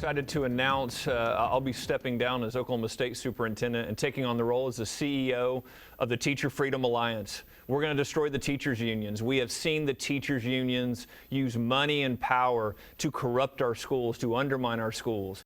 Excited to announce I'll be stepping down as Oklahoma State Superintendent and taking on the role as the CEO of the Teacher Freedom Alliance. We're going to destroy the teachers' unions. We have seen the teachers' unions use money and power to corrupt our schools, to undermine our schools.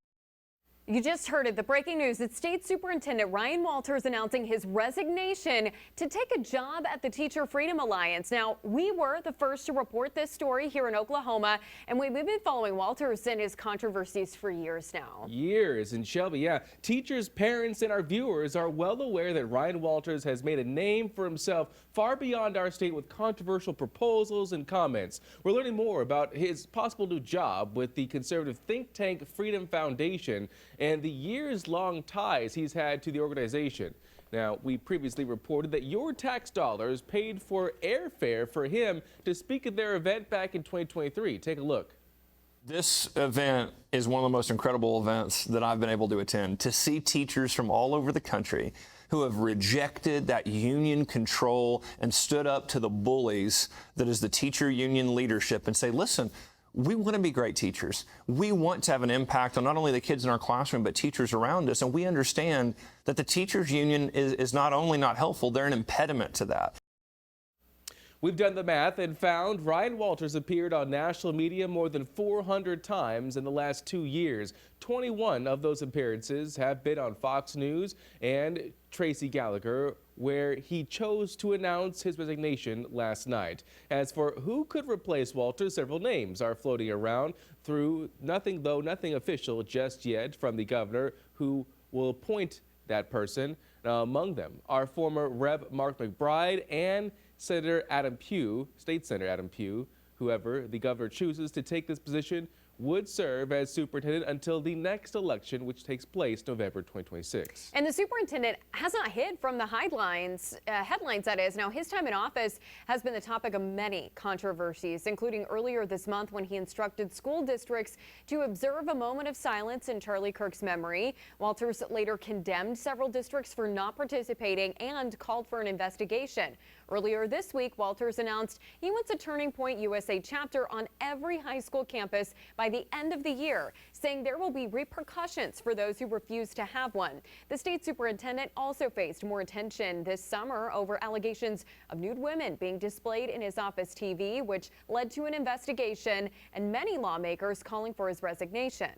You just heard it, the breaking news that State Superintendent Ryan Walters announcing his resignation to take a job at the Teacher Freedom Alliance. Now, we were the first to report this story here in Oklahoma, and we've been following Walters and his controversies for years now. Years. And Shelby, yeah, teachers, parents, and our viewers are well aware that Ryan Walters has made a name for himself far beyond our state with controversial proposals and comments. We're learning more about his possible new job with the conservative think tank Freedom Foundation and the years-long ties he's had to the organization. Now, we previously reported that your tax dollars paid for airfare for him to speak at their event back in 2023. Take a look. This event is one of the most incredible events that I've been able to attend. To see teachers from all over the country who have rejected that union control and stood up to the bullies that is the teacher union leadership and say, listen, we want to be great teachers. We want to have an impact on not only the kids in our classroom, but teachers around us. And we understand that the teachers union is not only not helpful, they're an impediment to that. We've done the math and found Ryan Walters appeared on national media more than 400 times in the last 2 years. 21 of those appearances have been on Fox News and Tracy Gallagher, where he chose to announce his resignation last night. As for who could replace Walters, several names are floating around through nothing official just yet from the governor who will appoint that person. Among them are former Rev. Mark McBride and Senator Adam Pugh, State Senator Adam Pugh. Whoever the governor chooses to take this position would serve as superintendent until the next election, which takes place November 2026. And the superintendent has not hid from the headlines, that is. Now, his time in office has been the topic of many controversies, including earlier this month when he instructed school districts to observe a moment of silence in Charlie Kirk's memory. Walters later condemned several districts for not participating and called for an investigation. Earlier this week, Walters announced he wants a Turning Point USA chapter on every high school campus by the end of the year, saying there will be repercussions for those who refuse to have one. The state superintendent also faced more attention this summer over allegations of nude women being displayed in his office TV, which led to an investigation and many lawmakers calling for his resignation.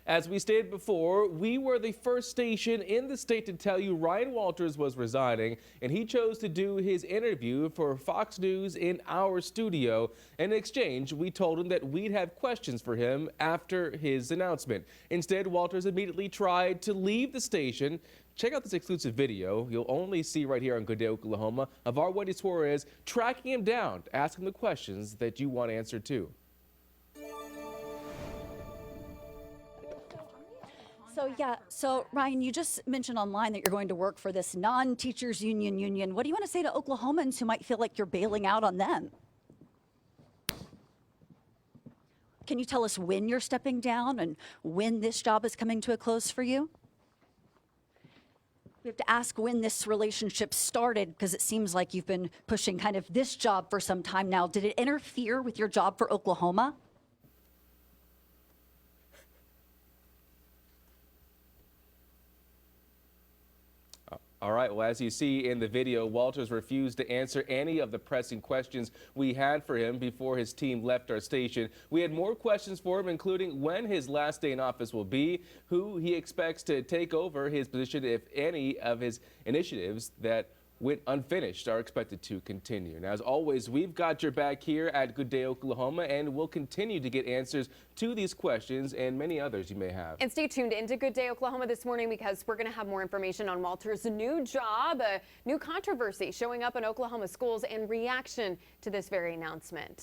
As we stated before, we were the first station in the state to tell you Ryan Walters was resigning, and he chose to do his interview for Fox News in our studio. In exchange, we told him that we'd have questions for him after his announcement. Instead, Walters immediately tried to leave the station. Check out this exclusive video you'll only see right here on Good Day Oklahoma of our Wendy Suarez tracking him down, asking the questions that you want answered too. So Ryan, you just mentioned online that you're going to work for this non-teachers union. What do you want to say to Oklahomans who might feel like you're bailing out on them? Can you tell us when you're stepping down and when this job is coming to a close for you? We have to ask when this relationship started, because it seems like you've been pushing kind of this job for some time now. Did it interfere with your job for Oklahoma? All right, well, as you see in the video, Walters refused to answer any of the pressing questions we had for him before his team left our station. We had more questions for him, including when his last day in office will be, who he expects to take over his position, if any of his initiatives that went unfinished are expected to continue. Now, as always, we've got your back here at Good Day Oklahoma, and we'll continue to get answers to these questions and many others you may have. And stay tuned into Good Day Oklahoma this morning, because we're going to have more information on Walters' new job, a new controversy showing up in Oklahoma schools in reaction to this very announcement.